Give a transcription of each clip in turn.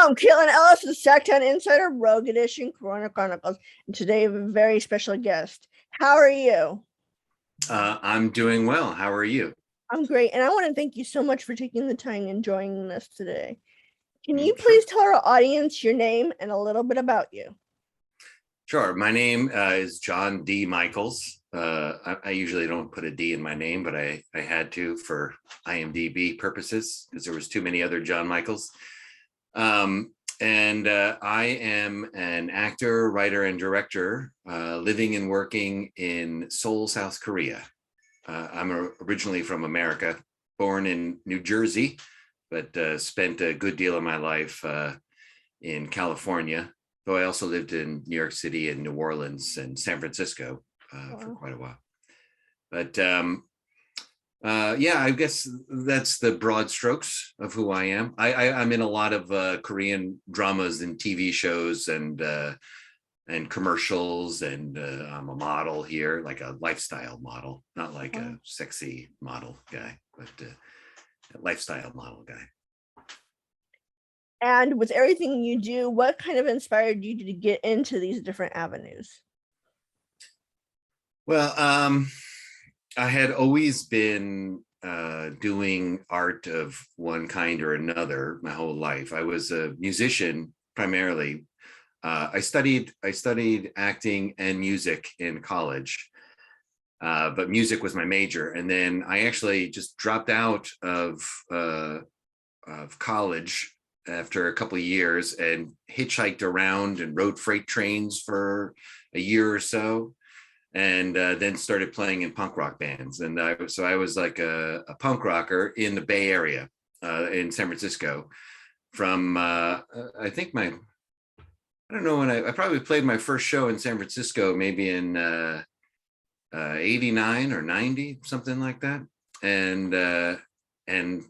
I'm Caitlin Ellis with SacTown Insider Rogue Edition Chronicles, and today we have a very special guest. How are you? I'm doing well. How are you? I'm great, and I want to thank you so much for taking the time and joining us today. Can you Sure. please tell our audience your name and a little bit about you? Sure. My name is John D. Michaels. I usually don't put a D in my name, but I had to for IMDb purposes because there was too many other John Michaels. And I am an actor, writer, and director living and working in Seoul, South Korea. I'm originally from America, born in New Jersey, but spent a good deal of my life in California, though I also lived in New York City and New Orleans and San Francisco for quite a while. But yeah, I guess that's the broad strokes of who I am. I'm in a lot of Korean dramas and TV shows and commercials, and I'm a model here, like a lifestyle model, not like a sexy model guy, but a lifestyle model guy. And with everything you do, what kind of inspired you to get into these different avenues? Well, I had always been doing art of one kind or another my whole life. I was a musician primarily. I studied acting and music in college, but music was my major. And then I actually just dropped out of college after a couple of years and hitchhiked around and rode freight trains for a year or so, and then started playing in punk rock bands. And so I was like a punk rocker in the Bay Area in San Francisco from I think I don't know when I probably played my first show in San Francisco, maybe in 89 or 90, something like that. And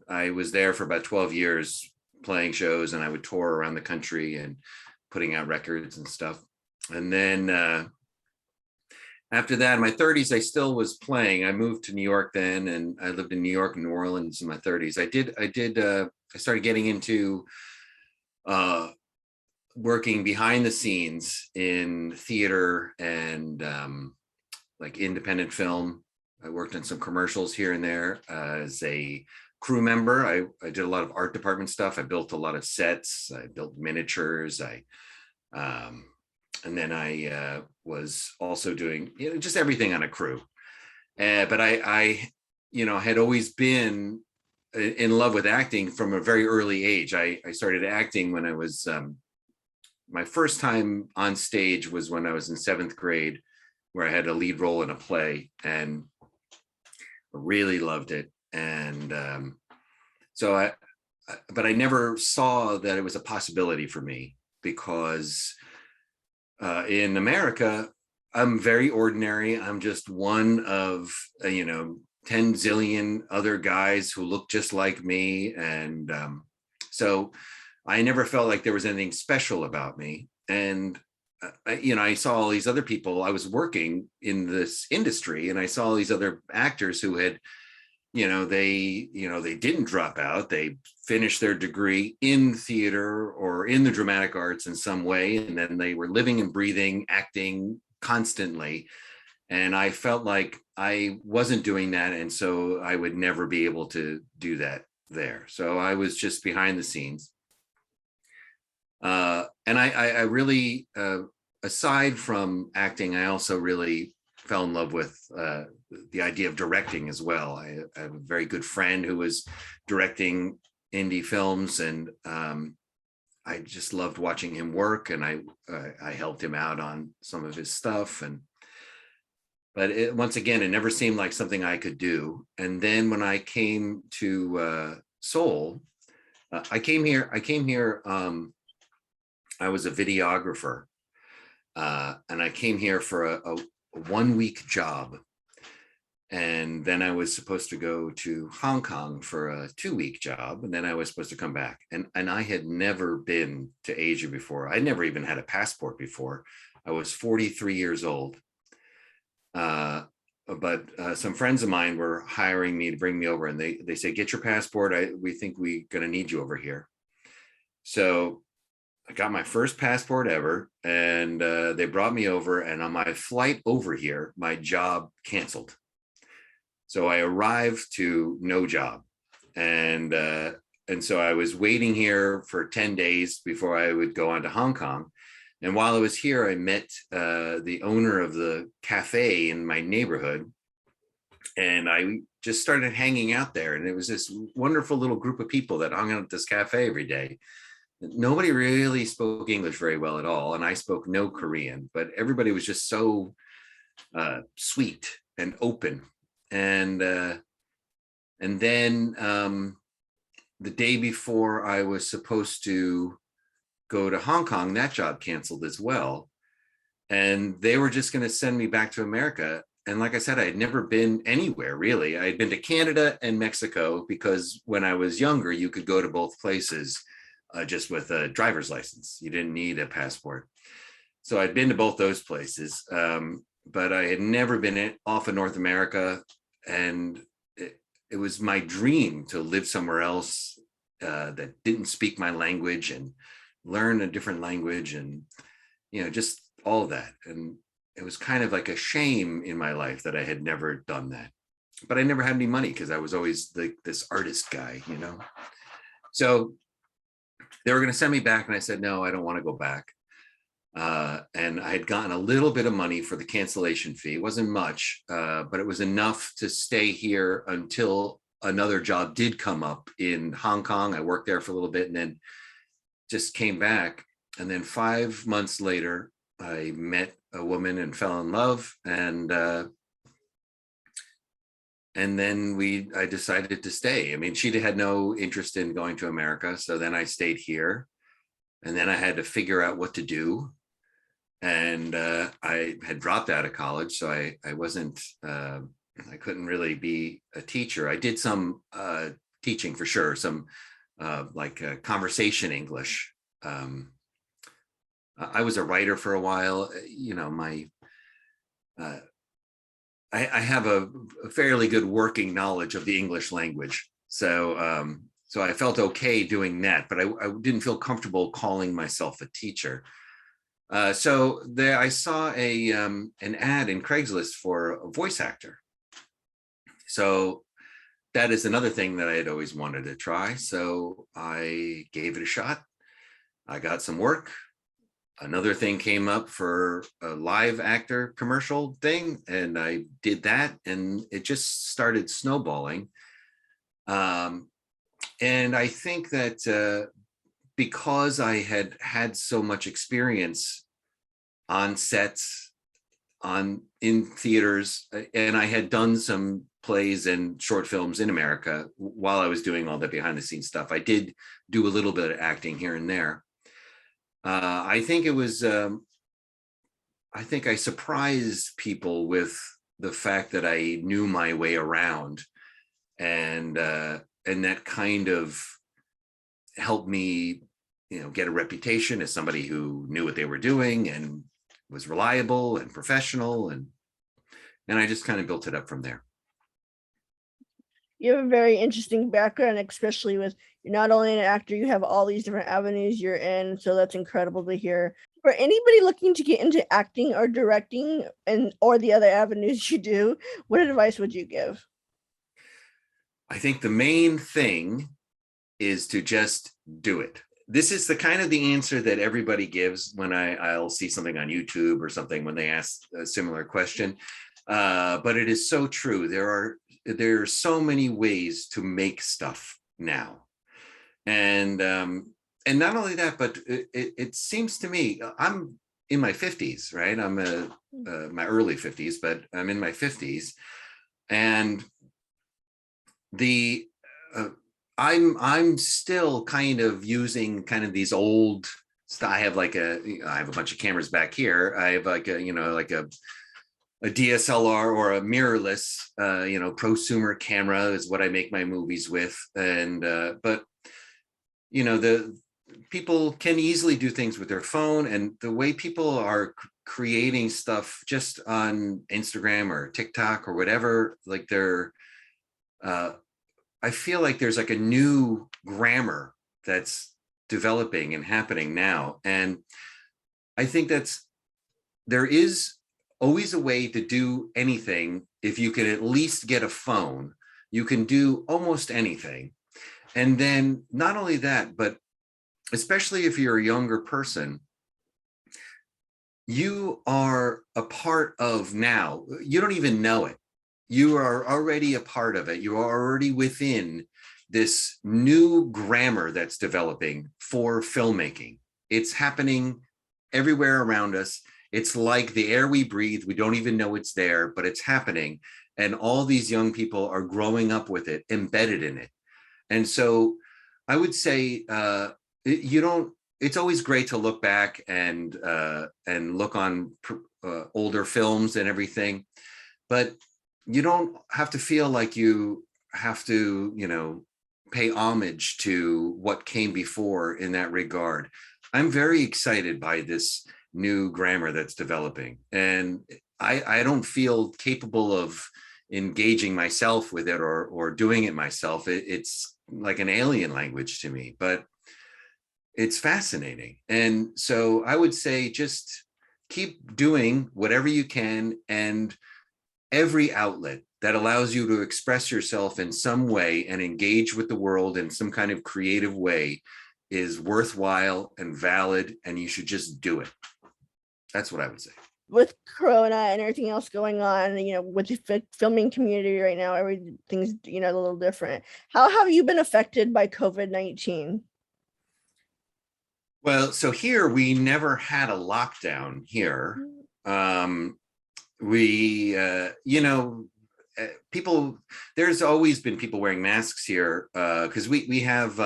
I was there for about 12 years playing shows, and I would tour around the country and putting out records and stuff. And then after that, in my 30s, I still was playing. I moved to New York then, and I lived in New York and New Orleans in my 30s. I started getting into working behind the scenes in theater and like independent film. I worked on some commercials here and there as a crew member. I did a lot of art department stuff. I built a lot of sets. I built miniatures. And then I was also doing just everything on a crew. But I had always been in love with acting from a very early age. I started acting when I was my first time on stage was when I was in 7th grade, where I had a lead role in a play, and really loved it. And but I never saw that it was a possibility for me, because in America, I'm very ordinary. I'm just one of 10 zillion other guys who look just like me. And so I never felt like there was anything special about me. And I saw all these other people. I was working in this industry, and I saw all these other actors who had, they didn't drop out. They finished their degree in theater or in the dramatic arts in some way, and then they were living and breathing, acting constantly. And I felt like I wasn't doing that, and so I would never be able to do that there. So I was just behind the scenes. And I really, aside from acting, I also really fell in love with the idea of directing as well. I have a very good friend who was directing indie films, and I just loved watching him work, and I helped him out on some of his stuff. But once again, it never seemed like something I could do. And then when I came to Seoul, I came here. I was a videographer, and I came here for a 1-week job. And then I was supposed to go to Hong Kong for a 2-week job. And then I was supposed to come back. And I had never been to Asia before. I never even had a passport before. I was 43 years old. But some friends of mine were hiring me to bring me over. And they say, get your passport. We think we're going to need you over here. So I got my first passport ever, and they brought me over. And on my flight over here, my job canceled. So I arrived to no job, and so I was waiting here for 10 days before I would go on to Hong Kong. And while I was here, I met the owner of the cafe in my neighborhood, and I just started hanging out there. And it was this wonderful little group of people that hung out at this cafe every day. Nobody really spoke English very well at all, and I spoke no Korean, but everybody was just so sweet and open. And then the day before I was supposed to go to Hong Kong, that job canceled as well, and they were just going to send me back to America. And like I said, I had never been anywhere really. I had been to Canada and Mexico because when I was younger, you could go to both places just with a driver's license. You didn't need a passport. So I'd been to both those places, but I had never been off of North America. And it was my dream to live somewhere else that didn't speak my language and learn a different language, and, you know, just all of that. And it was kind of like a shame in my life that I had never done that. But I never had any money because I was always this artist guy, you know. So they were going to send me back, and I said, no, I don't want to go back. And I had gotten a little bit of money for the cancellation fee. It wasn't much, but it was enough to stay here until another job did come up in Hong Kong. I worked there for a little bit and then just came back. And then 5 months later, I met a woman and fell in love. And then I decided to stay. I mean, she had no interest in going to America. So then I stayed here, and then I had to figure out what to do. And I had dropped out of college, so I wasn't, I couldn't really be a teacher. I did some teaching for sure, some like conversation English. I was a writer for a while. You know, I have a fairly good working knowledge of the English language. So so I felt okay doing that, but I didn't feel comfortable calling myself a teacher. So there, I saw an ad in Craigslist for a voice actor. So that is another thing that I had always wanted to try. So I gave it a shot. I got some work. Another thing came up for a live actor commercial thing, and I did that, and it just started snowballing. And I think that because I had had so much experience on sets, in theaters, and I had done some plays and short films in America while I was doing all the behind the scenes stuff. I did do a little bit of acting here and there. I think it was, I think I surprised people with the fact that I knew my way around, and that kind of helped me, you know, get a reputation as somebody who knew what they were doing and was reliable and professional, and I just kind of built it up from there. You have a very interesting background, especially with you're not only an actor, you have all these different avenues you're in. So that's incredible to hear. For anybody looking to get into acting or directing or the other avenues you do, what advice would you give? I think the main thing is to just do it. This is the kind of the answer that everybody gives when I'll see something on YouTube or something when they ask a similar question. But it is so true. There are so many ways to make stuff now. And not only that, but it seems to me, I'm in my 50s, right? I'm my early 50s, but I'm in my 50s. And I'm still kind of using kind of these old stuff. I have a bunch of cameras back here. I have like a DSLR or a mirrorless, prosumer camera is what I make my movies with. And, but, you know, the people can easily do things with their phone, and the way people are creating stuff just on Instagram or TikTok or whatever, like I feel like there's like a new grammar that's developing and happening now. And I think there is always a way to do anything. If you can at least get a phone, you can do almost anything. And then not only that, but especially if you're a younger person, you are a part of now. You don't even know it. You are already a part of it. You are already within this new grammar that's developing for filmmaking. It's happening everywhere around us. It's like the air we breathe. We don't even know it's there, but it's happening. And all these young people are growing up with it, embedded in it. And so I would say you don't, it's always great to look back and look on older films and everything, but you don't have to feel like you have to, pay homage to what came before in that regard. I'm very excited by this new grammar that's developing, and I don't feel capable of engaging myself with it or doing it myself. It's like an alien language to me, but it's fascinating. And so I would say just keep doing whatever you can, and every outlet that allows you to express yourself in some way and engage with the world in some kind of creative way is worthwhile and valid, and you should just do it. That's what I would say. With Corona and everything else going on, with the filming community right now, everything's, a little different. How have you been affected by COVID-19? Well, so here we never had a lockdown here. People, there's always been people wearing masks here because we have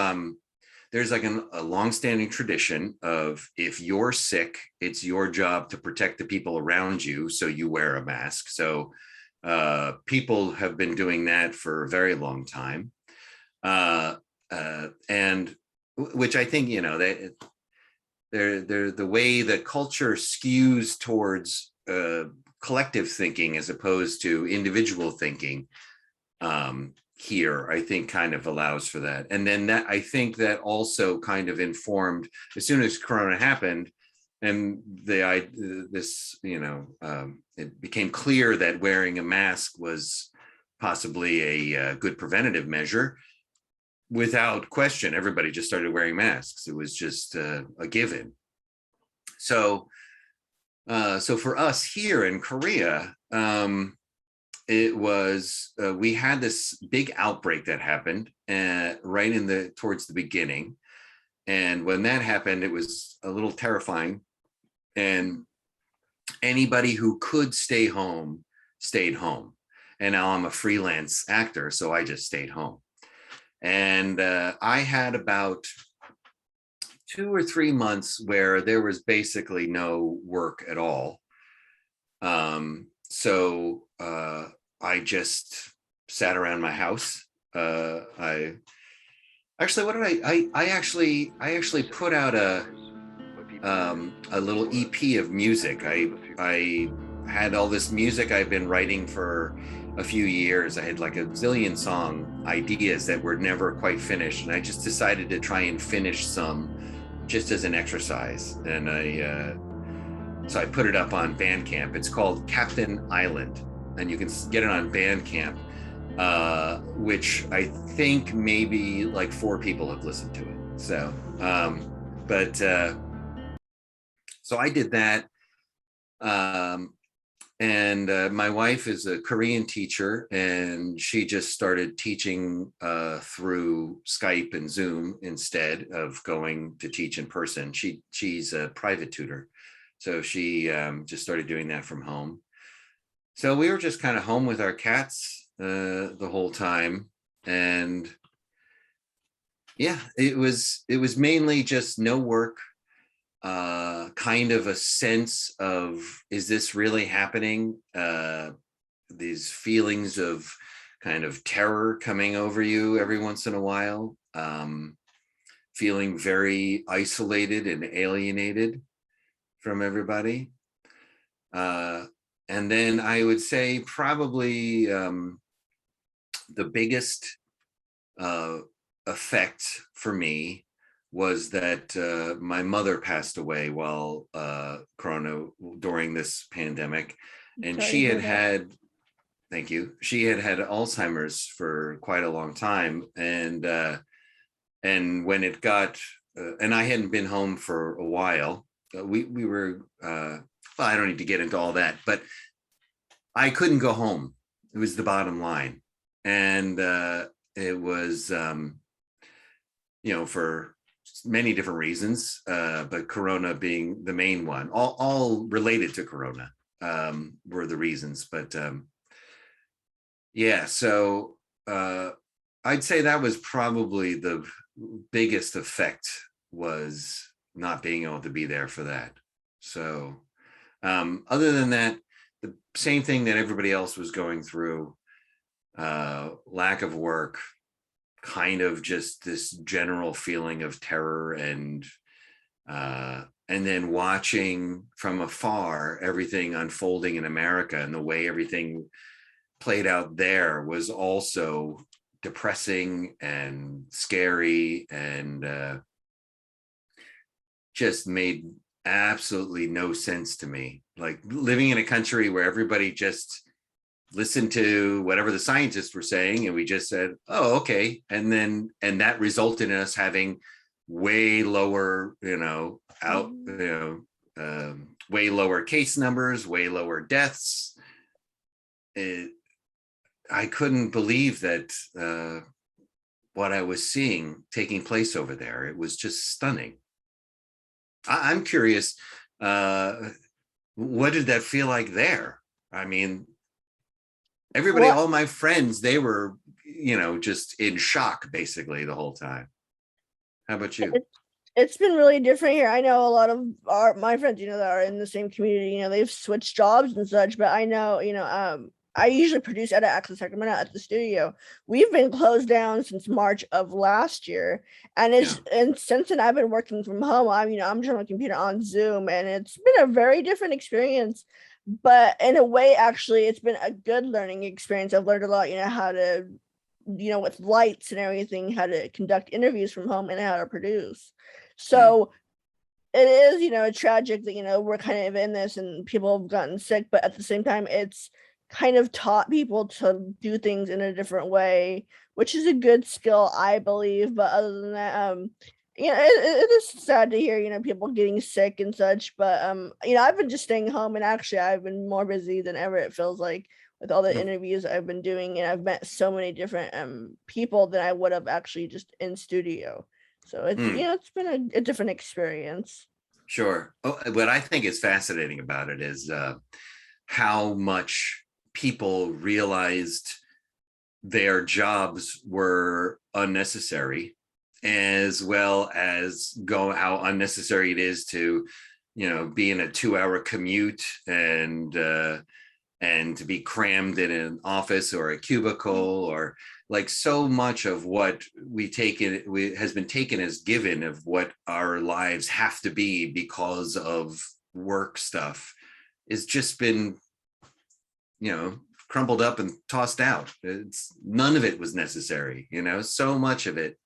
there's like a longstanding tradition of, if you're sick, it's your job to protect the people around you, so you wear a mask. So people have been doing that for a very long time, and which I think, they're the way that culture skews towards collective thinking as opposed to individual thinking here, I think kind of allows for that. And then that, I think that also kind of informed, as soon as Corona happened and it became clear that wearing a mask was possibly a good preventative measure. Without question, everybody just started wearing masks. It was just a given. So for us here in Korea, it was we had this big outbreak that happened right towards the beginning, and when that happened, it was a little terrifying. And anybody who could stay home stayed home. And now I'm a freelance actor, so I just stayed home. And I had about 2 or 3 months where there was basically no work at all. So I just sat around my house. I actually put out a little EP of music. I had all this music I've been writing for a few years. I had like a zillion song ideas that were never quite finished, and I just decided to try and finish some just as an exercise. And so I put it up on Bandcamp. It's called Captain Island, and you can get it on Bandcamp, which I think maybe like 4 people have listened to it. So, so I did that. And my wife is a Korean teacher, and she just started teaching through Skype and Zoom instead of going to teach in person. She's a private tutor, so she just started doing that from home. So we were just kind of home with our cats the whole time, and yeah, it was mainly just no work. Kind of a sense of, is this really happening? These feelings of kind of terror coming over you every once in a while, feeling very isolated and alienated from everybody. And then I would say probably the biggest effect for me was that my mother passed away while during this pandemic, and Sorry to she hear had that. had, thank you, she had had Alzheimer's for quite a long time, and when it got and I hadn't been home for a while. We were well, I don't need to get into all that, but I couldn't go home. It was the bottom line, and it was for many different reasons, but Corona being the main one, all related to Corona were the reasons. But yeah, so I'd say that was probably the biggest effect, was not being able to be there for that. So other than that, the same thing that everybody else was going through, lack of work, kind of just this general feeling of terror, and then watching from afar everything unfolding in America, and the way everything played out there was also depressing and scary, and just made absolutely no sense to me. Like living in a country where everybody just listened to whatever the scientists were saying, and we just said, oh, okay. And that resulted in us having way lower, way lower case numbers, way lower deaths. I couldn't believe that what I was seeing taking place over there. It was just stunning. I'm curious, what did that feel like there? I mean, everybody, Well, all my friends, they were, just in shock basically the whole time. How about you? it's been really different here. I know a lot of my friends, that are in the same community, they've switched jobs and such, but I know, I usually produce at Access Sacramento at the studio. We've been closed down since March of last year, and Yeah. since then I've been working from home. I'm on my computer on Zoom, and it's been a very different experience. But in a way, actually, it's been a good learning experience. I've learned a lot, how to, with lights and everything, how to conduct interviews from home and how to produce. Mm. So it is, tragic that, we're kind of in this and people have gotten sick, but at the same time, it's kind of taught people to do things in a different way, which is a good skill, I believe. But other than that, it is sad to hear, people getting sick and such. But I've been just staying home, and actually I've been more busy than ever, it feels like, with all the No. interviews I've been doing, and I've met so many different people than I would have actually just in studio. So it's Mm. it's been a different experience. Sure. Oh, what I think is fascinating about it is how much people realized their jobs were unnecessary, as well as how unnecessary it is to, be in a 2-hour commute, and to be crammed in an office or a cubicle, or like so much of what has been taken as given, of what our lives have to be because of work stuff, is just been, crumpled up and tossed out. None of it was necessary. So much of it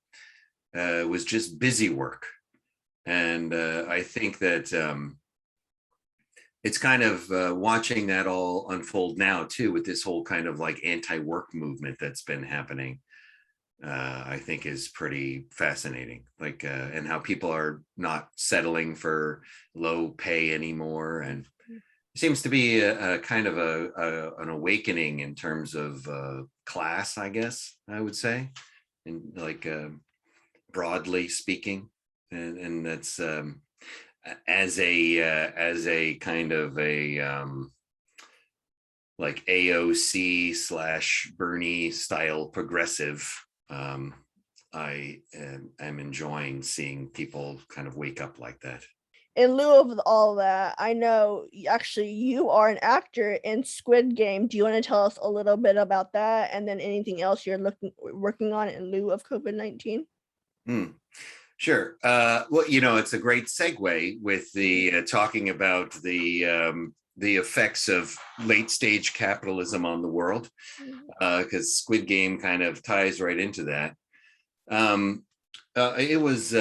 was just busy work. And I think that it's kind of watching that all unfold now too, with this whole kind of like anti-work movement that's been happening. I think is pretty fascinating, like and how people are not settling for low pay anymore, and it seems to be a kind of an awakening in terms of class, I guess I would say, and like broadly speaking, and that's as a kind of a like AOC slash Bernie style progressive. I am enjoying seeing people kind of wake up like that. In lieu of all that, I know actually you are an actor in Squid Game. Do you want to tell us a little bit about that, and then anything else you're working on in lieu of COVID-19? Sure. Well, it's a great segue with the talking about the effects of late stage capitalism on the world, because Squid Game kind of ties right into that. It was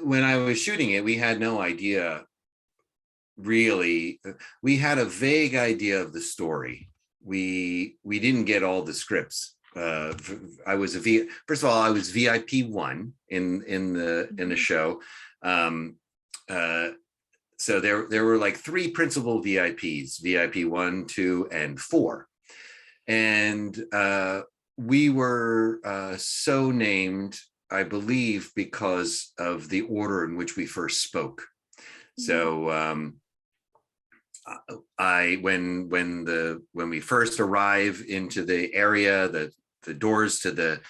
when I was shooting it, we had no idea really. We had a vague idea of the story. We didn't get all the scripts. I was first of all, I was VIP1 in the show. So there were like 3 principal VIPs: VIP1, 2, and 4. And we were so named, I believe, because of the order in which we first spoke. So when we first arrive into the area, the doors to the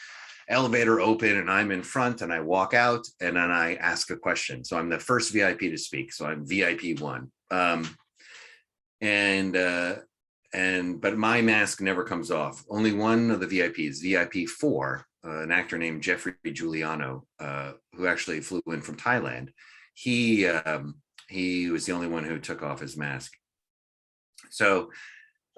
elevator open and I'm in front and I walk out and then I ask a question. So I'm the first VIP to speak. So I'm VIP1. But my mask never comes off. Only one of the VIPs, VIP4, an actor named Jeffrey Giuliano, who actually flew in from Thailand. He was the only one who took off his mask. So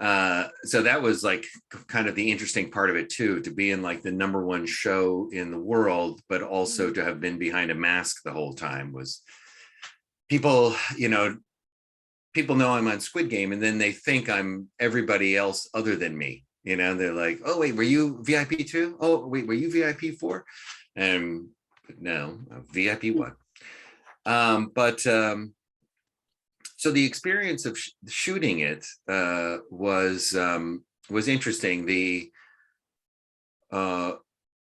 that was like kind of the interesting part of it too, to be in like the #1 show in the world, but also to have been behind a mask the whole time. Was people know I'm on Squid Game and then they think I'm everybody else other than me. They're like, oh wait, were you VIP 2? Oh wait, were you VIP 4? No, VIP 1. So the experience of shooting it was interesting.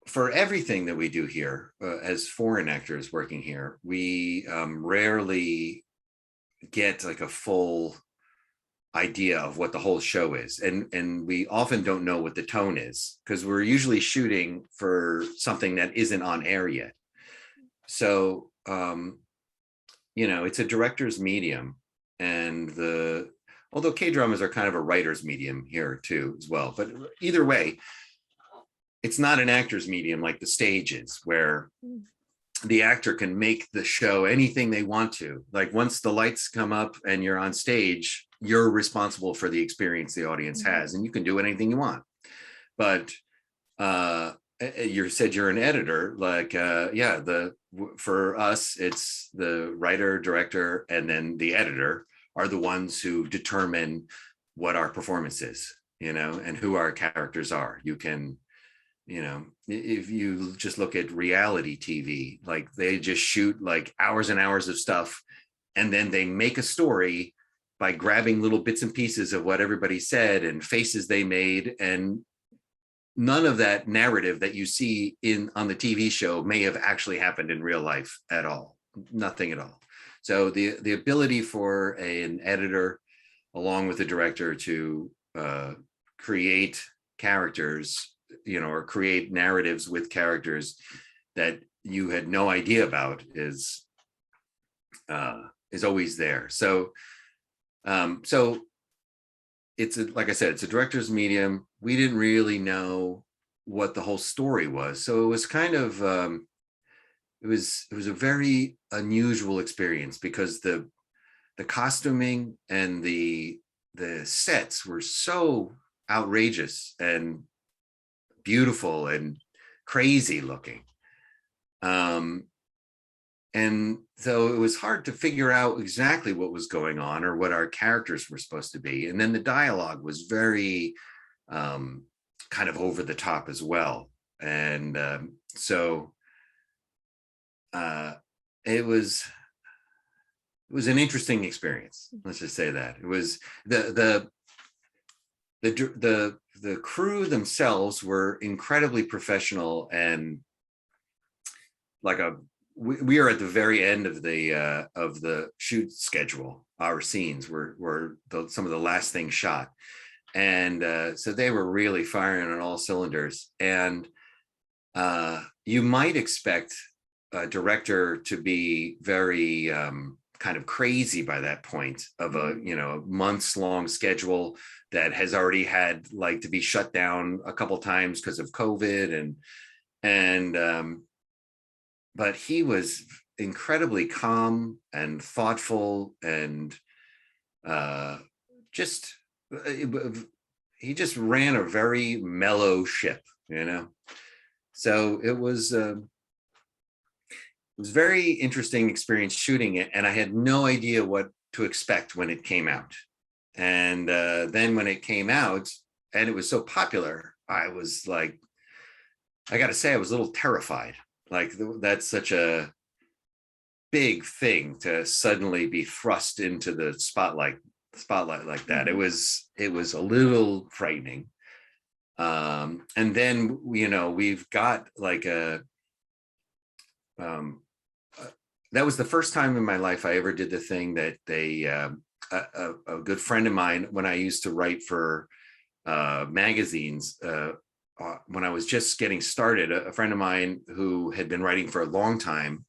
For everything that we do here as foreign actors working here, we rarely get like a full idea of what the whole show is, and we often don't know what the tone is because we're usually shooting for something that isn't on air yet. So it's a director's medium. And although K-dramas are kind of a writer's medium here too as well, but either way, it's not an actor's medium like the stage is, where the actor can make the show anything they want to. Like once the lights come up and you're on stage, you're responsible for the experience the audience has, and you can do anything you want. But you said you're an editor, like for us, it's the writer, director, and then the editor are the ones who determine what our performance is, and who our characters are. You can, if you just look at reality TV, like they just shoot like hours and hours of stuff, and then they make a story by grabbing little bits and pieces of what everybody said and faces they made, and none of that narrative that you see on the TV show may have actually happened in real life at all. Nothing at all. So the ability for an editor, along with the director, to create characters, or create narratives with characters that you had no idea about is always there. So it's like I said, it's a director's medium. We didn't really know what the whole story was. So it was kind of, it was a very unusual experience because the costuming and the sets were so outrageous and beautiful and crazy looking. And so it was hard to figure out exactly what was going on or what our characters were supposed to be. And then the dialogue was very kind of over the top as well. And so it was an interesting experience. Let's just say that. It was the crew themselves were incredibly professional, and like we are at the very end of the shoot schedule. Our scenes were some of the last things shot, and so they were really firing on all cylinders. And you might expect a director to be very kind of crazy by that point of a months-long schedule that has already had like to be shut down a couple times because of COVID, and but he was incredibly calm and thoughtful, and he just ran a very mellow ship, So it was was a very interesting experience shooting it, and I had no idea what to expect when it came out. And then when it came out and it was so popular, I was like, I got to say, I was a little terrified. Like, that's such a big thing to suddenly be thrust into the spotlight like that. It was a little frightening. And then, you know, we've got like that was the first time in my life I ever did the thing that a good friend of mine, when I used to write for magazines, when I was just getting started, a friend of mine who had been writing for a long time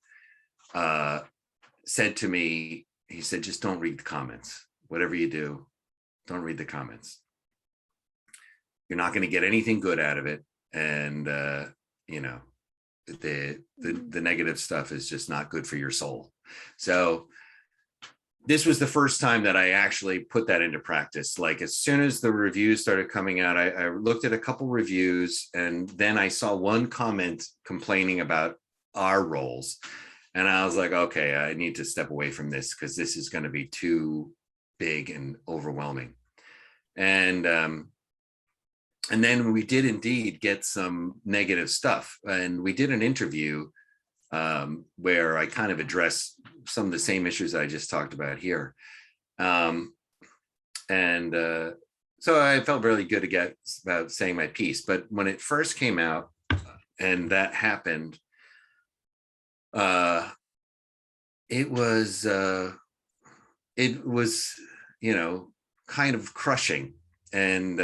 said to me, he said, just don't read the comments. Whatever you do, don't read the comments. You're not going to get anything good out of it. And, you know, the negative stuff is just not good for your soul. So this was the first time that I actually put that into practice. Like, as soon as the reviews started coming out, I looked at a couple reviews, and then I saw one comment complaining about our roles. And I was like, okay, I need to step away from this because this is going to be too big and overwhelming. And then we did indeed get some negative stuff. And we did an interview where I kind of addressed some of the same issues I just talked about here. So I felt really good about saying my piece. But when it first came out and that happened, it was, you know, kind of crushing and,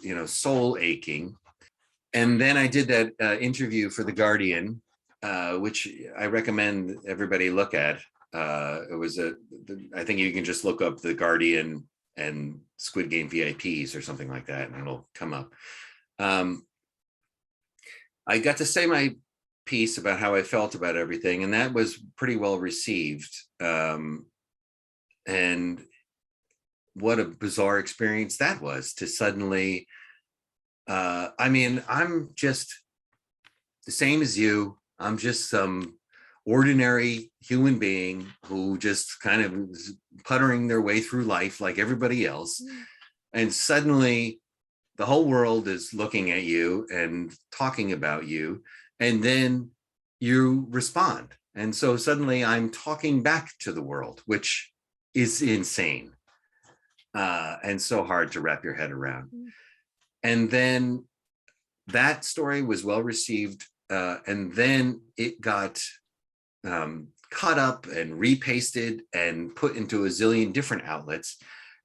you know, soul aching. And then I did that interview for The Guardian, which I recommend everybody look at. It was I think you can just look up The Guardian and Squid Game VIPs or something like that, and it'll come up. I got to say my piece about how I felt about everything, and that was pretty well received. And what a bizarre experience that was, to suddenly, I mean, I'm just the same as you. I'm just some ordinary human being who just kind of is puttering their way through life like everybody else. And suddenly the whole world is looking at you and talking about you, and then you respond. And so suddenly I'm talking back to the world, which is insane. And so hard to wrap your head around. And then that story was well received. And then it got cut up and repasted and put into a zillion different outlets.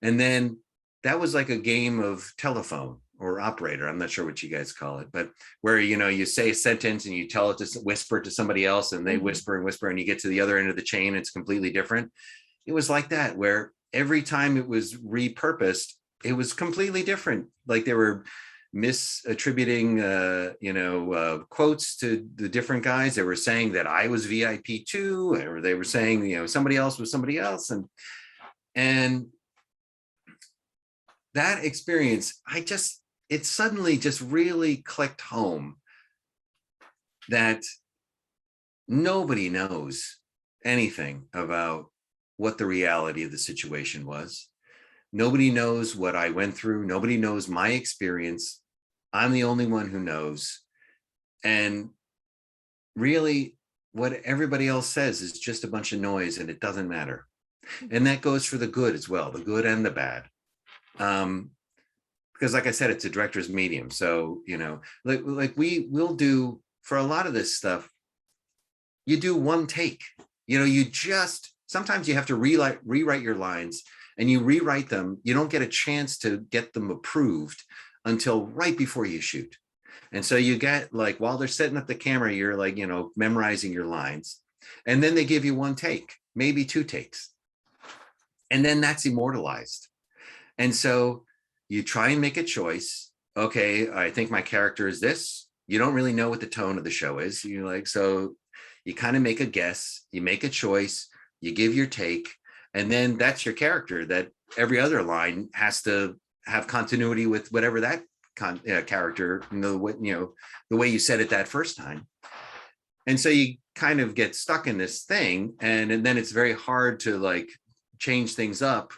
And then that was like a game of telephone or operator. I'm not sure what you guys call it, but where, you know, you say a sentence and you tell it to whisper to somebody else, and they whisper and whisper, and you get to the other end of the chain. It's completely different. It was like that, where every time it was repurposed, it was completely different. Like they were misattributing, quotes to the different guys. They were saying that I was VIP too, or they were saying, you know, somebody else was somebody else. And that experience, it suddenly just really clicked home that nobody knows anything about what the reality of the situation was. Nobody knows what I went through. Nobody knows my experience. I'm the only one who knows. And really, what everybody else says is just a bunch of noise, and it doesn't matter. And that goes for the good as well, the good and the bad. Because like I said, it's a director's medium. So, you know, like we'll do for a lot of this stuff, you do one take. You know, sometimes you have to rewrite your lines, and you rewrite them. You don't get a chance to get them approved until right before you shoot. And so you get, like, while they're setting up the camera, you're like, you know, memorizing your lines. And then they give you one take, maybe two takes. And then that's immortalized. And so you try and make a choice. Okay, I think my character is this. You don't really know what the tone of the show is. You're like, so you kind of make a guess, you make a choice, you give your take, and then that's your character. That every other line has to have continuity with whatever that character, the way you said it that first time. And so you kind of get stuck in this thing, and then it's very hard to like change things up.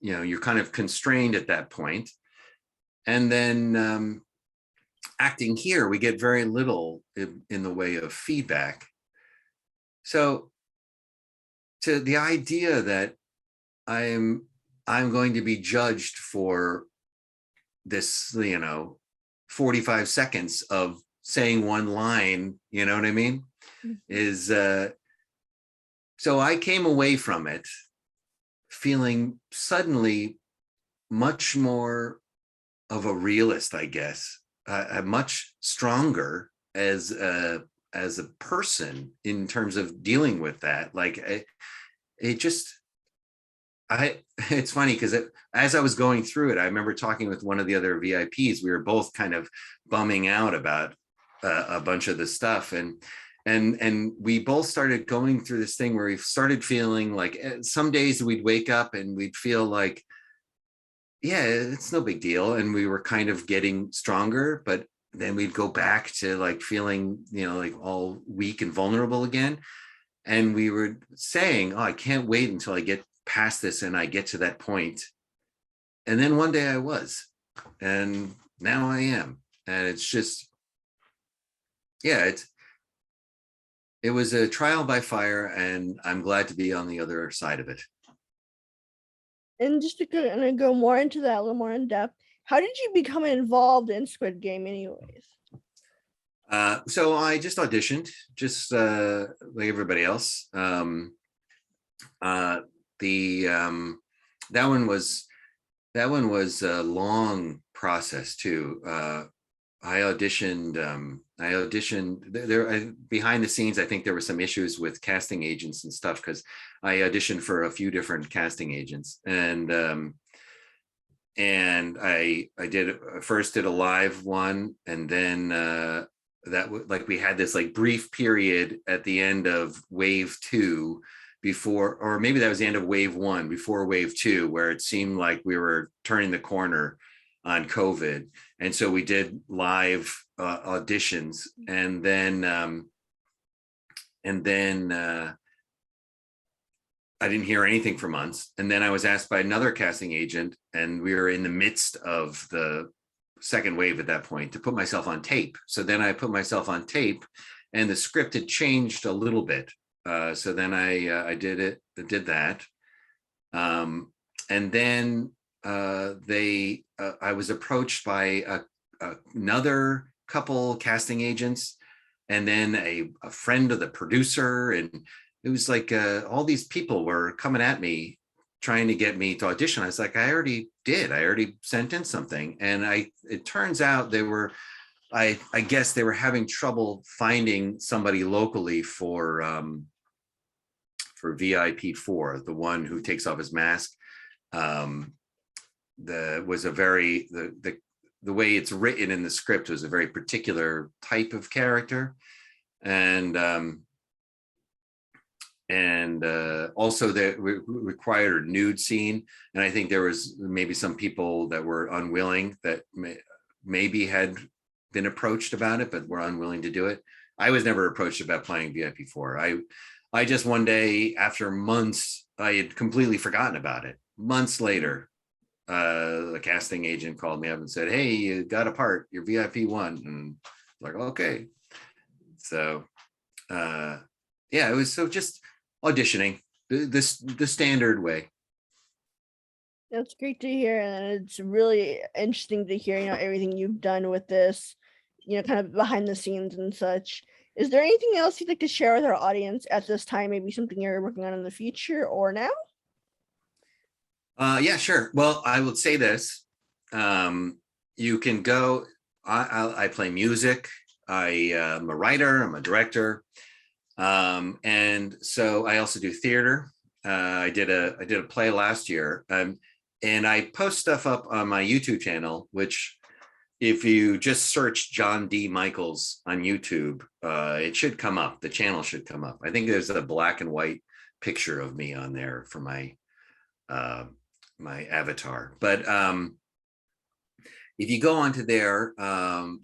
You're kind of constrained at that point. And then acting here, we get very little in the way of feedback. So to the idea that I'm going to be judged for this, 45 seconds of saying one line, you know what I mean? Is so I came away from it feeling suddenly much more of a realist, I guess, much stronger as a person in terms of dealing with that. Like it's funny because as I was going through it, I remember talking with one of the other VIPs. We were both kind of bumming out about a bunch of the stuff, and we both started going through this thing where we started feeling like some days we'd wake up and we'd feel like, yeah, it's no big deal, and we were kind of getting stronger, but then we'd go back to like feeling, like all weak and vulnerable again. And we were saying, oh, I can't wait until I get past this and I get to that point. And then one day I was, and now I am. And it's just, yeah, it was a trial by fire, and I'm glad to be on the other side of it. And just to go more into that, a little more in depth, how did you become involved in Squid Game anyways? So I just auditioned, just like everybody else. That one was a long process too. I auditioned there behind the scenes. I think there were some issues with casting agents and stuff, because I auditioned for a few different casting agents, and I first did a live one, and then like we had this like brief period at the end of wave 2 before, or maybe that was the end of wave 1 before wave 2, where it seemed like we were turning the corner on COVID. And so we did live auditions, and then I didn't hear anything for months. And then I was asked by another casting agent, and we were in the midst of the second wave at that point, to put myself on tape. So then I put myself on tape, and the script had changed a little bit. So then I did that. And then I was approached by another couple casting agents, and then a friend of the producer. And it was like all these people were coming at me, trying to get me to audition. I was like, I already sent in something. And it turns out I guess they were having trouble finding somebody locally for VIP4, the one who takes off his mask. The way it's written in the script was a very particular type of character. And also that required a nude scene. And I think there was maybe some people that were unwilling, that maybe had been approached about it, but were unwilling to do it. I was never approached about playing VIP4. I just, one day after months, I had completely forgotten about it. Months later, the casting agent called me up and said, hey, you got a part, you're VIP1. And like, okay. So yeah, it was so just auditioning the standard way. That's great to hear, and it's really interesting to hear, everything you've done with this, kind of behind the scenes and such. Is there anything else you'd like to share with our audience at this time? Maybe something you're working on in the future or now? Yeah, sure. Well, I will say this. You can go, I play music. I'm a writer, I'm a director. And so I also do theater. I did a play last year. And I post stuff up on my YouTube channel, which if you just search John D. Michaels on YouTube, it should come up. The channel should come up. I think there's a black and white picture of me on there for my my avatar. But if you go onto there,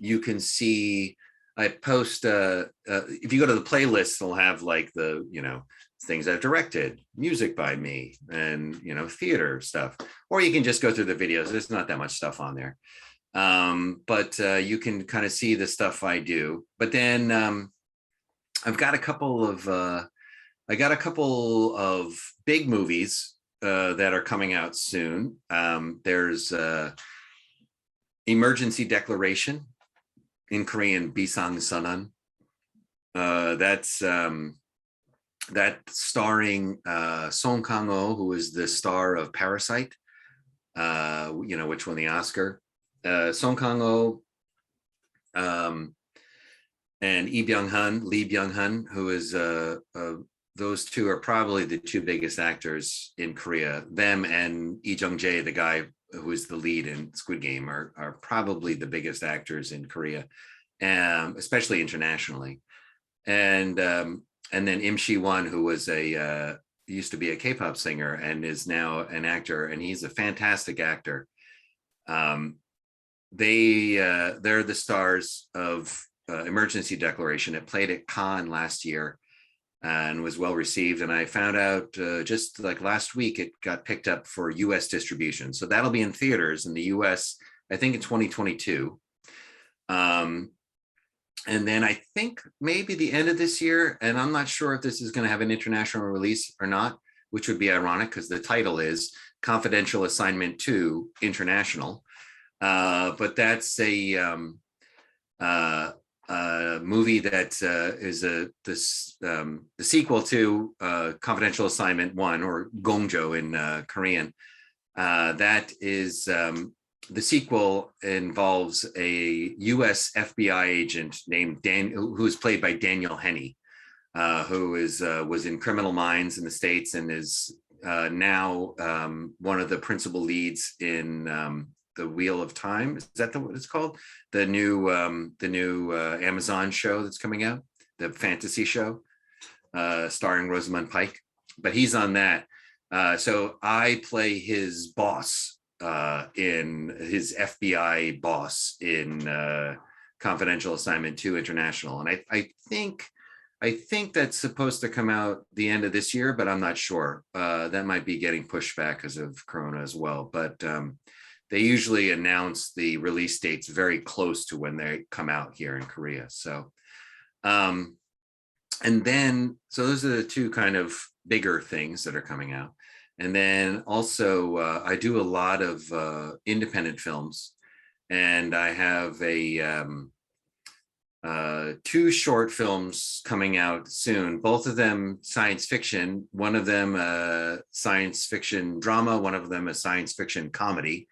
you can see I post if you go to the playlist, they'll have like the, things I've directed, music by me, and theater stuff. Or you can just go through the videos. There's not that much stuff on there. But you can kind of see the stuff I do. But then I've got a couple of big movies that are coming out soon. There's Emergency Declaration, in Korean, Bisang Sanan. That's starring Song Kang-ho, who is the star of Parasite, which won the Oscar. Song Kang-ho and Lee Byung-hun, who is those two are probably the two biggest actors in Korea. Them and Lee Jung-jae, the guy who is the lead in Squid Game, are probably the biggest actors in Korea, especially internationally. And then Im Shi-won, who was used to be a K-pop singer and is now an actor, and he's a fantastic actor. They're the stars of Emergency Declaration. It played at Cannes last year and was well received. And I found out just like last week, it got picked up for US distribution. So that'll be in theaters in the US, I think in 2022. And then I think maybe the end of this year, and I'm not sure if this is going to have an international release or not, which would be ironic because the title is Confidential Assignment 2 International. But that's a movie that is the sequel to Confidential Assignment 1, or Gongjo in Korean. That is the sequel involves a U.S. FBI agent named who is played by Daniel Henney, who was in Criminal Minds in the States and is now one of the principal leads in the Wheel of Time. Is that what it's called? The new Amazon show that's coming out, the fantasy show, starring Rosamund Pike. But he's on that. So I play his boss, in his FBI boss in Confidential Assignment 2 International. And I think that's supposed to come out the end of this year, but I'm not sure. That might be getting pushed back because of Corona as well. But they usually announce the release dates very close to when they come out here in Korea. So, and then, so those are the two kind of bigger things that are coming out. And then also I do a lot of independent films, and I have two short films coming out soon, both of them science fiction, one of them a science fiction drama, one of them a science fiction comedy.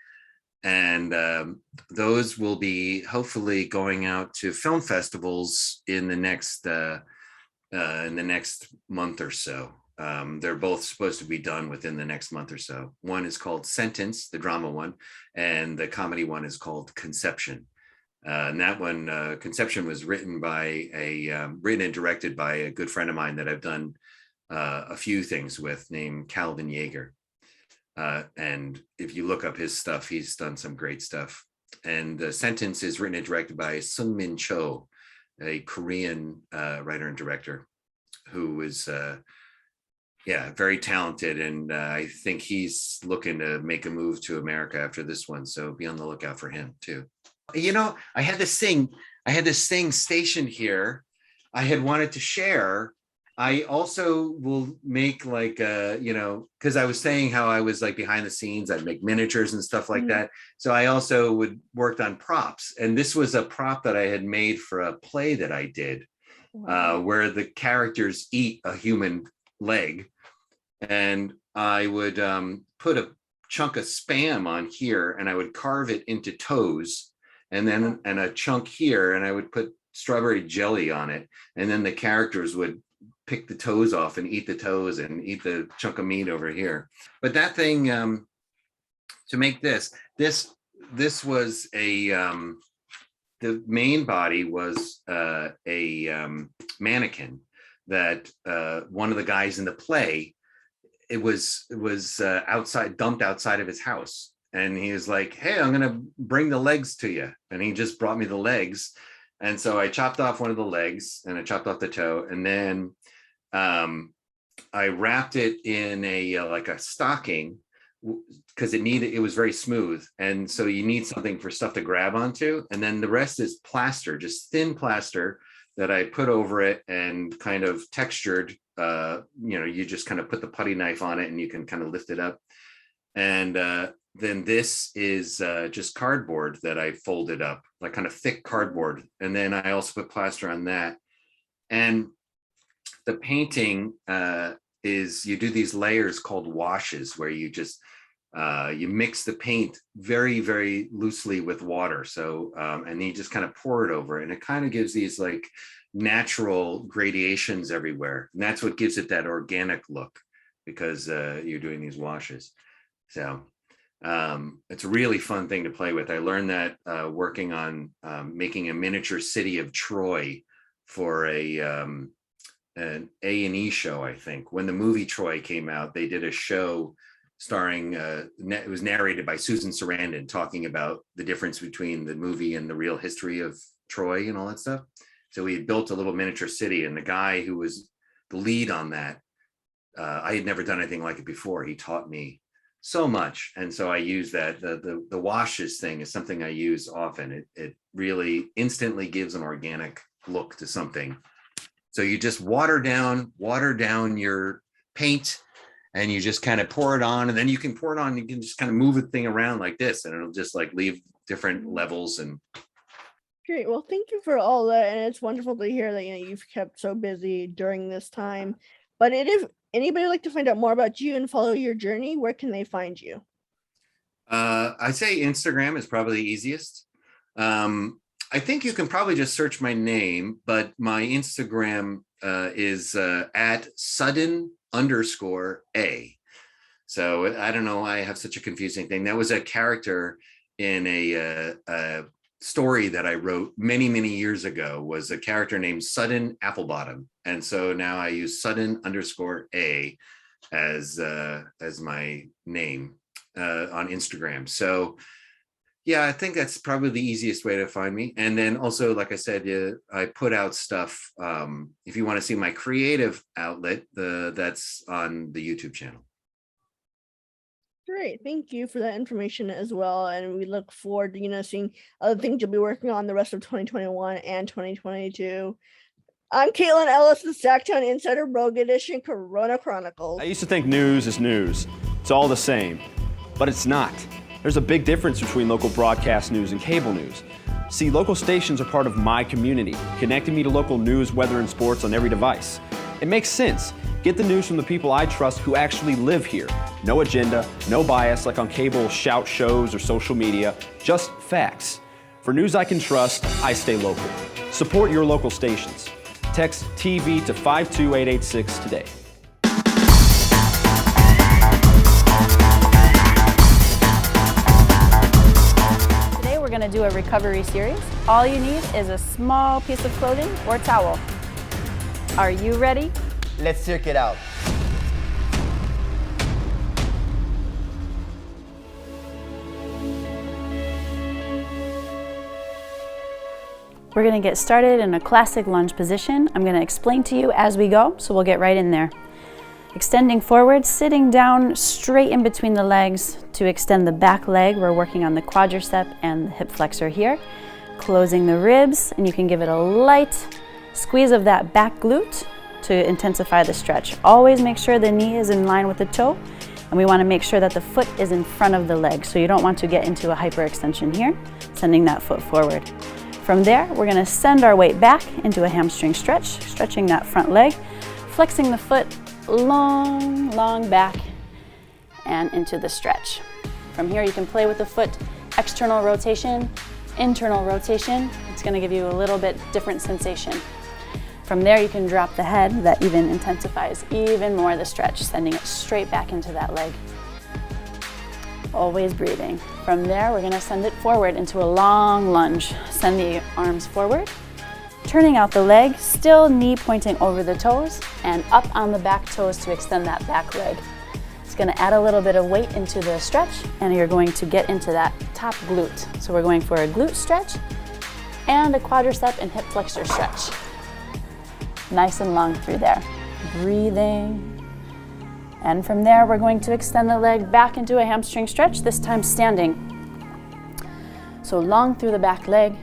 And those will be hopefully going out to film festivals in the next month or so. They're both supposed to be done within the next month or so. One is called Sentence, the drama one, and the comedy one is called Conception. And that one, Conception, was written and directed by a good friend of mine that I've done a few things with, named Calvin Yeager. And if you look up his stuff, he's done some great stuff. And the Sentence is written and directed by Seung-min Cho, a Korean writer and director who is very talented. And I think he's looking to make a move to America after this one. So be on the lookout for him too. I had this thing stationed here I had wanted to share. I also will make because I was saying how I was like behind the scenes, I'd make miniatures and stuff like that. So I also worked on props. And this was a prop that I had made for a play that I did, where the characters eat a human leg. And I would put a chunk of Spam on here, and I would carve it into toes, and then a chunk here, and I would put strawberry jelly on it. And then the characters would pick the toes off and eat the toes and eat the chunk of meat over here. But that thing, to make this was the main body was a mannequin that one of the guys in the play, it was dumped outside of his house. And he was like, hey, I'm going to bring the legs to you. And he just brought me the legs. And so I chopped off one of the legs and I chopped off the toe, and then I wrapped it in a like a stocking because it was very smooth. And so you need something for stuff to grab onto. And then the rest is plaster, just thin plaster that I put over it and kind of textured. You just kind of put the putty knife on it and you can kind of lift it up. And then this is just cardboard that I folded up, like kind of thick cardboard. And then I also put plaster on that. And the painting is you do these layers called washes where you just you mix the paint very, very loosely with water. So and then you just kind of pour it over, and it kind of gives these like natural gradations everywhere. And that's what gives it that organic look, because you're doing these washes. So it's a really fun thing to play with. I learned that working on making a miniature city of Troy for an A&E show. I think when the movie Troy came out, they did a show starring it was narrated by Susan Sarandon, talking about the difference between the movie and the real history of Troy and all that stuff. So we had built a little miniature city, and the guy who was the lead on that, I had never done anything like it before. He taught me so much. And so I use that. The washes thing is something I use often. It really instantly gives an organic look to something. So you just water down your paint, and you just kind of pour it on, and then you can pour it on. You can just kind of move the thing around like this, and it'll just like leave different levels. And Great. Well, thank you for all that, and it's wonderful to hear that you've kept so busy during this time. But if anybody would like to find out more about you and follow your journey, where can they find you? I'd say Instagram is probably the easiest. I think you can probably just search my name, but my Instagram is at sudden_A. So I don't know. I have such a confusing thing. That was a character in a story that I wrote many, many years ago, was a character named Sudden Applebottom. And so now I use sudden_A as my name on Instagram. So yeah, I think that's probably the easiest way to find me. And then also, like I said, I put out stuff. If you want to see my creative outlet, that's on the YouTube channel. Great. Thank you for that information as well. And we look forward to, seeing other things you'll be working on the rest of 2021 and 2022. I'm Caitlin Ellis, the SacTown Insider Rogue Edition Corona Chronicles. I used to think news is news. It's all the same, but it's not. There's a big difference between local broadcast news and cable news. See, local stations are part of my community, connecting me to local news, weather, and sports on every device. It makes sense. Get the news from the people I trust who actually live here. No agenda, no bias like on cable shout shows or social media, just facts. For news I can trust, I stay local. Support your local stations. Text TV to 52886 today. We're going to do a recovery series. All you need is a small piece of clothing or towel. Are you ready? Let's cirque it out. We're going to get started in a classic lunge position. I'm going to explain to you as we go, so we'll get right in there. Extending forward, sitting down straight in between the legs to extend the back leg. We're working on the quadricep and the hip flexor here. Closing the ribs, and you can give it a light squeeze of that back glute to intensify the stretch. Always make sure the knee is in line with the toe, and we want to make sure that the foot is in front of the leg. So you don't want to get into a hyperextension here, sending that foot forward. From there, we're going to send our weight back into a hamstring stretch, stretching that front leg, flexing the foot long back and into the stretch. From here you can play with the foot, external rotation, internal rotation. It's going to give you a little bit different sensation. From there you can drop the head. That even intensifies even more the stretch, sending it straight back into that leg. Always breathing. From there we're going to send it forward into a long lunge. Send the arms forward. Turning out the leg, still knee pointing over the toes and up on the back toes to extend that back leg. It's going to add a little bit of weight into the stretch, and you're going to get into that top glute. So we're going for a glute stretch. and a quadricep and hip flexor stretch. Nice and long through there. Breathing. And from there, we're going to extend the leg back into a hamstring stretch, this time standing. So long through the back leg.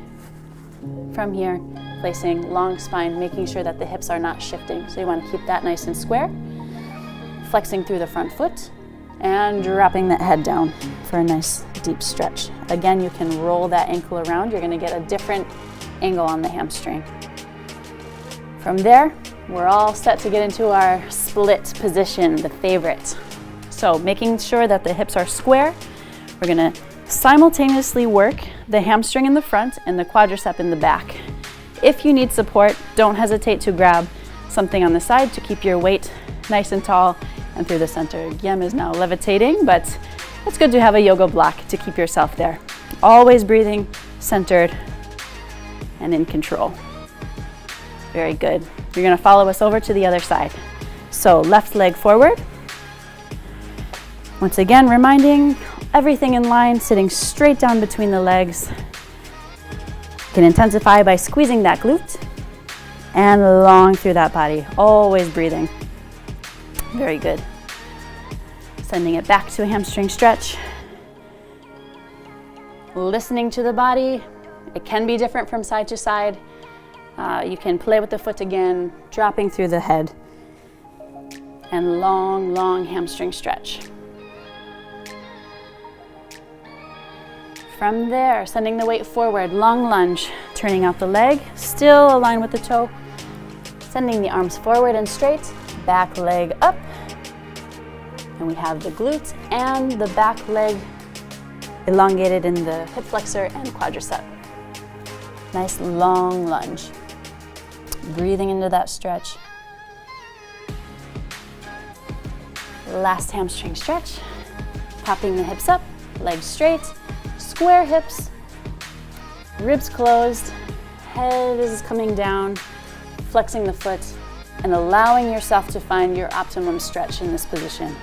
From here, placing long spine, making sure that the hips are not shifting. So you want to keep that nice and square. Flexing through the front foot and dropping that head down for a nice deep stretch. Again, you can roll that ankle around. You're going to get a different angle on the hamstring. From there, we're all set to get into our split position, the favorite. So making sure that the hips are square, we're going to simultaneously work the hamstring in the front and the quadricep in the back. If you need support, don't hesitate to grab something on the side to keep your weight nice and tall and through the center. Guillaume is now levitating, but it's good to have a yoga block to keep yourself there. Always breathing, centered, and in control. Very good. You're going to follow us over to the other side. So left leg forward. Once again, reminding everything in line, sitting straight down between the legs. You can intensify by squeezing that glute and long through that body. Always breathing. Very good. Sending it back to a hamstring stretch. Listening to the body. It can be different from side to side. You can play with the foot again, dropping through the head. And long, long hamstring stretch. From there, sending the weight forward, long lunge, turning out the leg, still aligned with the toe. Sending the arms forward and straight, back leg up. And we have the glute and the back leg elongated in the hip flexor and quadricep. Nice long lunge. Breathing into that stretch. Last hamstring stretch. Popping the hips up, legs straight, square hips, ribs closed, head is coming down, flexing the foot, and allowing yourself to find your optimum stretch in this position.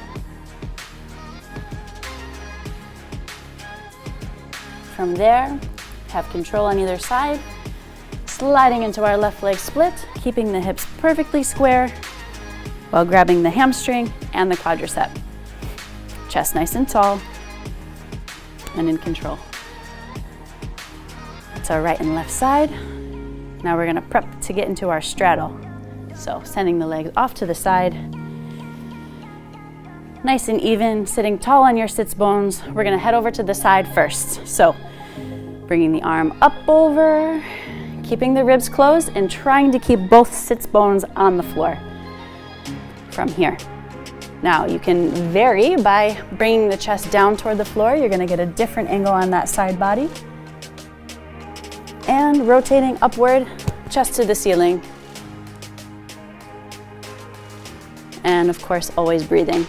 From there, have control on either side, sliding into our left leg split, keeping the hips perfectly square while grabbing the hamstring and the quadricep. Chest nice and tall and in control. That's our right and left side. Now we're gonna prep to get into our straddle. So sending the legs off to the side. Nice and even, sitting tall on your sits bones. We're gonna head over to the side first. So bringing the arm up over, keeping the ribs closed and trying to keep both sits bones on the floor from here. Now you can vary by bringing the chest down toward the floor. You're gonna get a different angle on that side body. And rotating upward, chest to the ceiling. And of course, always breathing.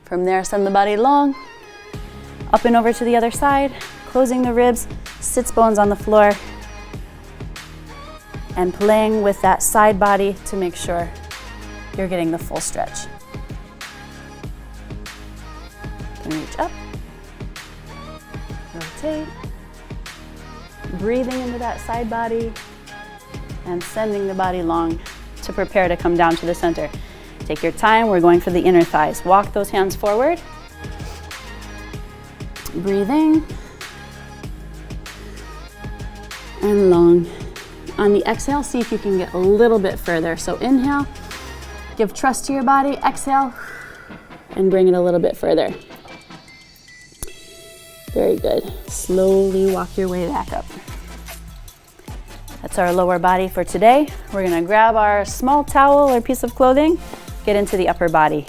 From there, send the body long, up and over to the other side, closing the ribs, sits bones on the floor, and playing with that side body to make sure you're getting the full stretch. You can reach up, rotate, breathing into that side body, and sending the body long to prepare to come down to the center. Take your time, we're going for the inner thighs. Walk those hands forward. Breathing. And long. On the exhale, see if you can get a little bit further. So inhale, give trust to your body. Exhale, and bring it a little bit further. Very good. Slowly walk your way back up. That's our lower body for today. We're gonna grab our small towel or piece of clothing, get into the upper body.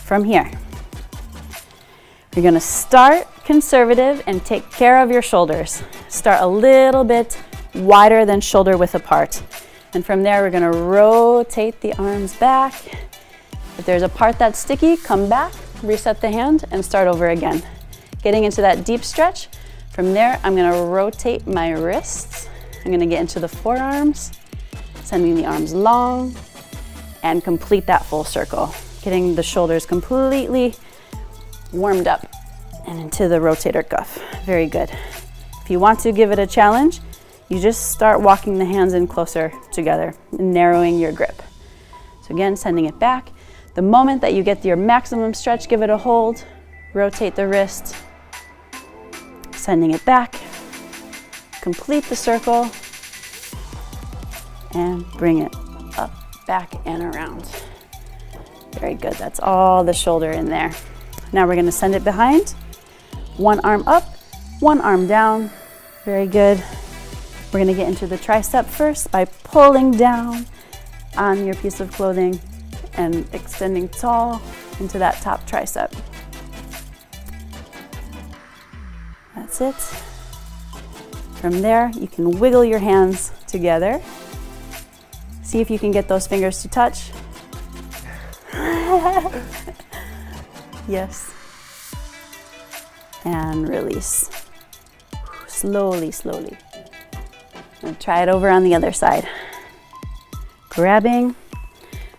From here, you're gonna start conservative and take care of your shoulders. Start a little bit wider than shoulder width apart. And from there, we're gonna rotate the arms back. If there's a part that's sticky, come back, reset the hand, and start over again. Getting into that deep stretch. From there, I'm gonna rotate my wrists. I'm gonna get into the forearms, sending the arms long, and complete that full circle. Getting the shoulders completely warmed up and into the rotator cuff. Very good. If you want to give it a challenge, you just start walking the hands in closer together and narrowing your grip. So again, sending it back. The moment that you get your maximum stretch, give it a hold, rotate the wrist, sending it back, complete the circle, and bring it up, back, and around. Very good, that's all the shoulder in there. Now we're gonna send it behind. One arm up, one arm down. Very good. We're gonna get into the tricep first by pulling down on your piece of clothing and extending tall into that top tricep. That's it. From there, you can wiggle your hands together. See if you can get those fingers to touch. Yes. And release. Slowly, slowly. And try it over on the other side. Grabbing.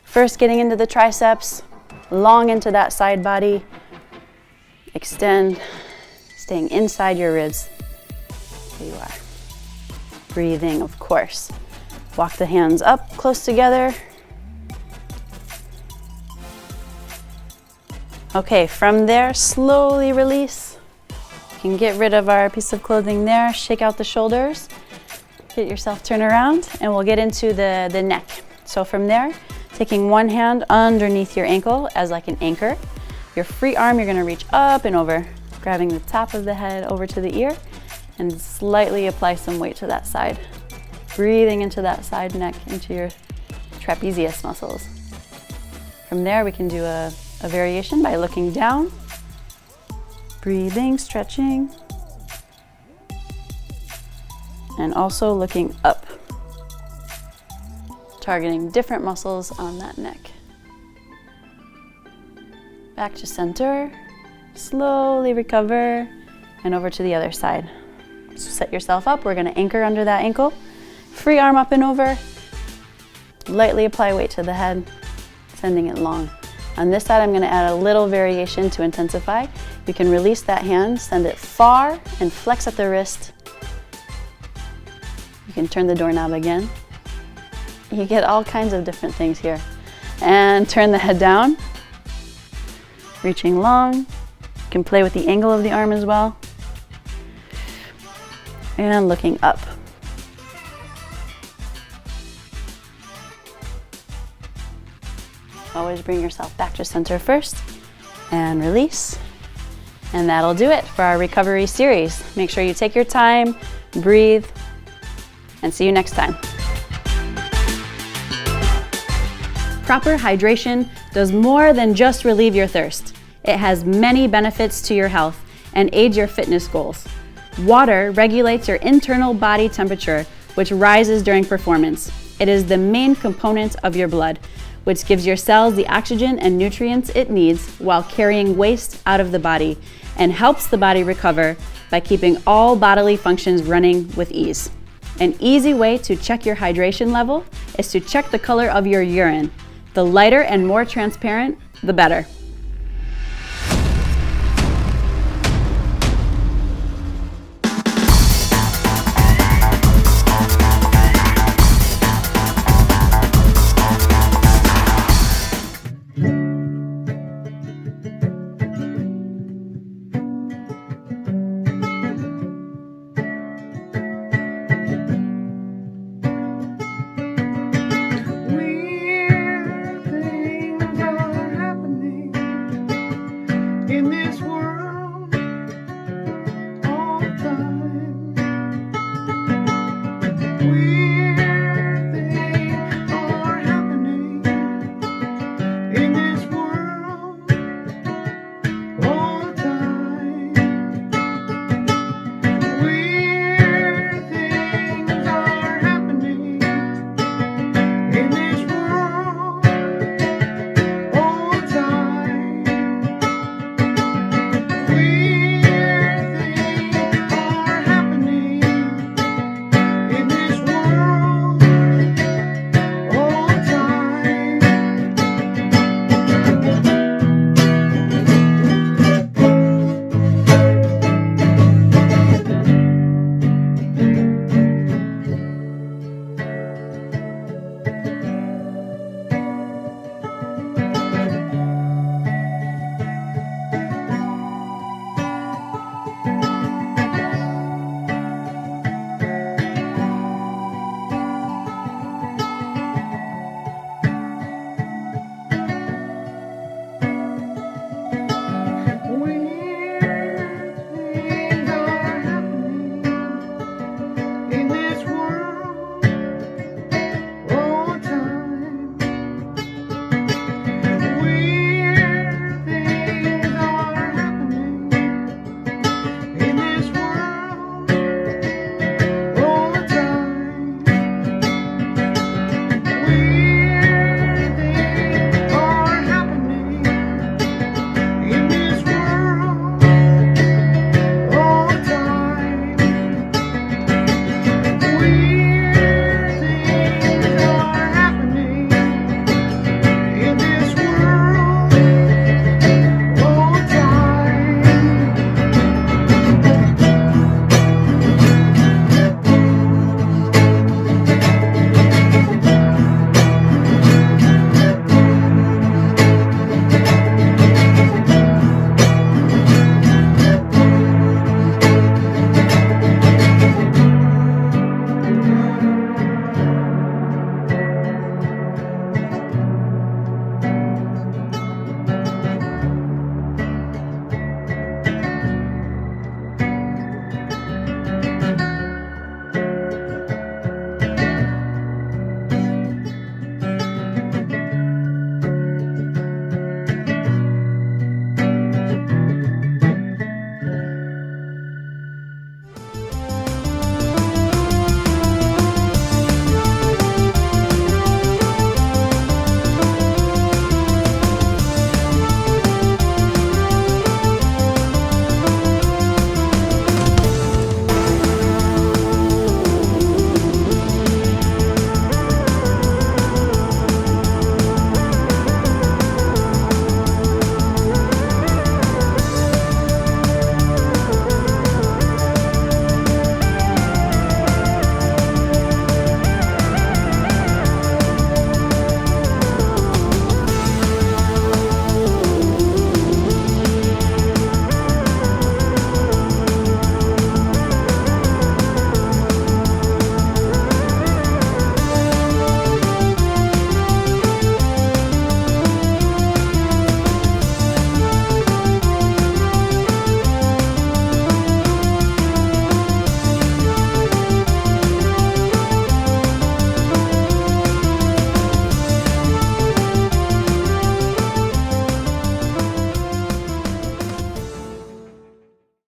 First getting into the triceps, long into that side body. Extend, staying inside your ribs. There you are. Breathing, of course. Walk the hands up close together. Okay, from there, slowly release. You can get rid of our piece of clothing there, shake out the shoulders, get yourself turned around, and we'll get into the neck. So from there, taking one hand underneath your ankle as like an anchor. Your free arm, you're gonna reach up and over, grabbing the top of the head over to the ear, and slightly apply some weight to that side. Breathing into that side neck, into your trapezius muscles. From there, we can do a variation by looking down, breathing, stretching, and also looking up, targeting different muscles on that neck. Back to center, slowly recover, and over to the other side. So set yourself up, we're gonna anchor under that ankle, free arm up and over, lightly apply weight to the head, sending it long. On this side, I'm gonna add a little variation to intensify. You can release that hand, send it far, and flex at the wrist. You can turn the doorknob again. You get all kinds of different things here. And turn the head down, reaching long. You can play with the angle of the arm as well. And looking up. Always bring yourself back to center first and release. And that'll do it for our recovery series. Make sure you take your time, breathe, and see you next time. Proper hydration does more than just relieve your thirst. It has many benefits to your health and aids your fitness goals. Water regulates your internal body temperature, which rises during performance. It is the main component of your blood, which gives your cells the oxygen and nutrients it needs while carrying waste out of the body and helps the body recover by keeping all bodily functions running with ease. An easy way to check your hydration level is to check the color of your urine. The lighter and more transparent, the better.